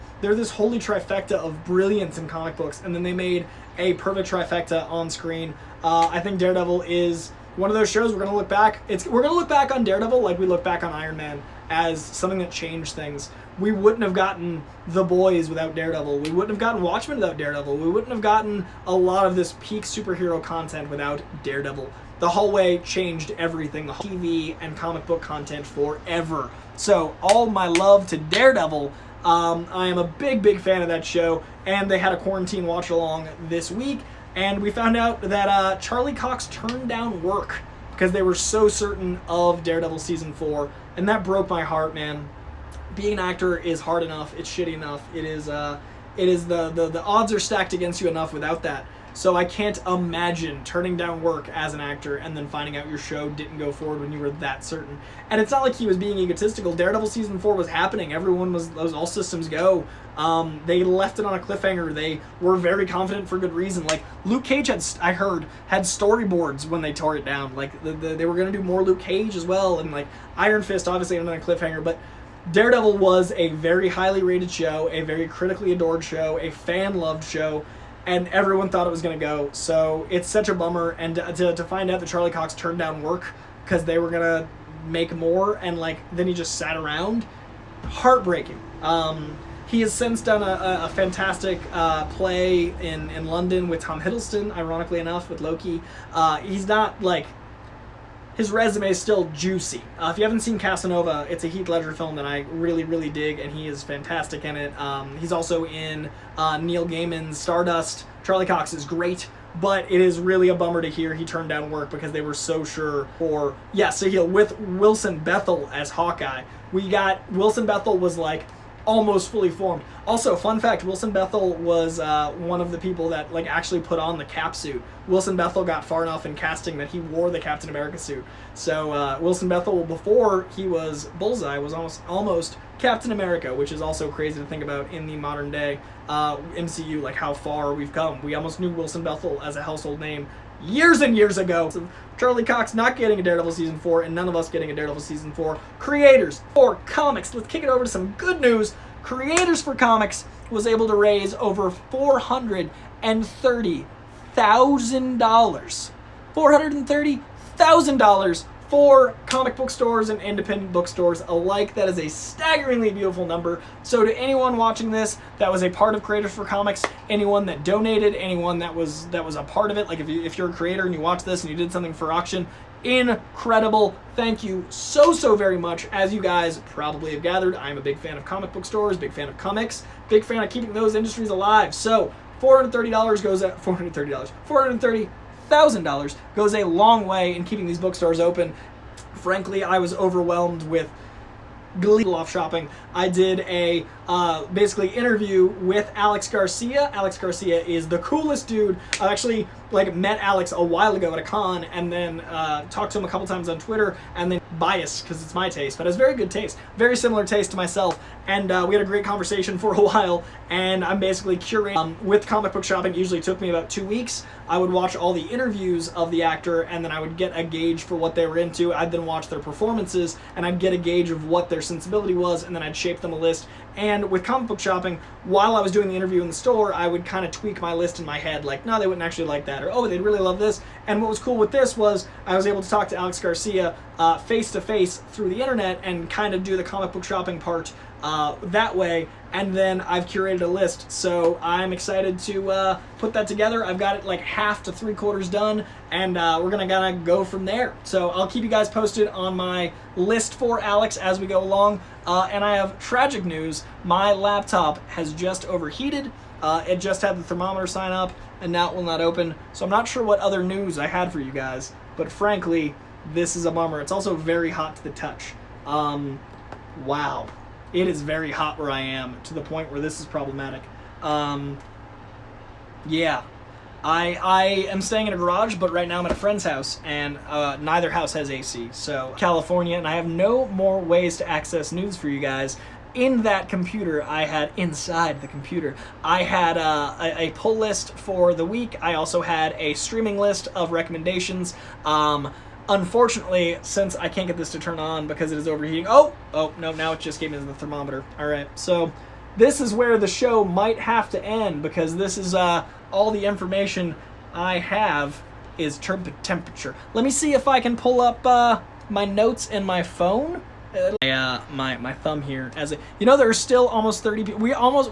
Speaker 1: holy trifecta of brilliance in comic books, and then they made a perfect trifecta on screen. I think Daredevil is one of those shows we're gonna look back. We're gonna look back on Daredevil like we look back on Iron Man, as something that changed things. We wouldn't have gotten The Boys without Daredevil. We wouldn't have gotten Watchmen without Daredevil. We wouldn't have gotten a lot of this peak superhero content without Daredevil. The hallway changed everything, the TV and comic book content forever. So all my love to Daredevil. I am a big fan of that show, and they had a quarantine watch along this week, and we found out that Charlie Cox turned down work because they were so certain of Daredevil season 4, and that broke my heart, man. Being an actor is hard enough, it's shitty enough, the odds are stacked against you enough without that. So I can't imagine turning down work as an actor and then finding out your show didn't go forward when you were that certain. And it's not like he was being egotistical. Daredevil season 4 was happening. Everyone was all systems go. They left it on a cliffhanger. They were very confident for good reason. Like Luke Cage had storyboards when they tore it down. Like they were gonna do more Luke Cage as well, and like Iron Fist obviously ended on a cliffhanger, but Daredevil was a very highly rated show, a very critically adored show, a fan-loved show, and everyone thought it was going to go. So it's such a bummer, and to find out that Charlie Cox turned down work because they were going to make more, and like then he just sat around, heartbreaking. He has since done a fantastic play in London with Tom Hiddleston, ironically enough, with Loki. He's not like... His resume is still juicy. If you haven't seen Casanova, it's a Heath Ledger film that I really dig, and he is fantastic in it. He's also in Neil Gaiman's Stardust. Charlie Cox is great, but it is really a bummer to hear he turned down work because they were so sure for... Yeah, so with Wilson Bethel as Hawkeye, Wilson Bethel was like almost fully formed. Also, fun fact, Wilson Bethel was one of the people that like actually put on the Cap suit. Wilson Bethel got far enough in casting that he wore the Captain America suit. So Wilson Bethel, before he was Bullseye, was almost Captain America, which is also crazy to think about in the modern day MCU, like how far we've come. We almost knew Wilson Bethel as a household name years and years ago. So Charlie Cox not getting a Daredevil season 4, and none of us getting a Daredevil season 4. Creators for comics. Let's kick it over to some good news. Creators for Comics was able to raise over $430,000. $430,000 for comic book stores and independent bookstores alike. That is a staggeringly beautiful number. So to anyone watching this that was a part of Creators for Comics, anyone that donated, anyone that was a part of it, like if you're a creator and you watch this and you did something for auction, incredible. Thank you so very much. As you guys probably have gathered, I'm a big fan of comic book stores, big fan of comics, big fan of keeping those industries alive. So $430,000 goes a long way in keeping these bookstores open. Frankly, I was overwhelmed with glee off shopping. I did a basically interview with Alex Garcia. Alex Garcia is the coolest dude. Actually, like met Alex a while ago at a con, and then talked to him a couple times on Twitter, and then biased because it's my taste, but has very good taste, very similar taste to myself, and we had a great conversation for a while. And I'm basically curating with comic book shopping. It usually took me about 2 weeks. I would watch all the interviews of the actor, and then I would get a gauge for what they were into. I'd then watch their performances, and I'd get a gauge of what their sensibility was, and then I'd shape them a list. And with comic book shopping, while I was doing the interview in the store, I would kind of tweak my list in my head, like, no, they wouldn't actually like that, or oh, they'd really love this. And what was cool with this was I was able to talk to Alex Garcia face-to-face through the internet and kind of do the comic book shopping part that way, and then I've curated a list, so I'm excited to put that together. I've got it like half to 3/4 done, and we're gonna go from there. So I'll keep you guys posted on my list for Alex as we go along. And I have tragic news. My laptop has just overheated. It just had the thermometer sign up, and now it will not open. So I'm not sure what other news I had for you guys, but frankly, this is a bummer. It's also very hot to the touch. Wow. It is very hot where I am, to the point where this is problematic. Yeah. I am staying in a garage, but right now I'm at a friend's house, and neither house has AC. So, California, and I have no more ways to access news for you guys. In that computer, inside the computer, I had a pull list for the week. I also had a streaming list of recommendations. Unfortunately, since I can't get this to turn on because it is overheating. Oh, no, now it just gave me the thermometer. All right, so this is where the show might have to end, because this is all the information I have is temperature. Let me see if I can pull up my notes in my phone. My thumb here, as it, you know, there's still almost 30 people.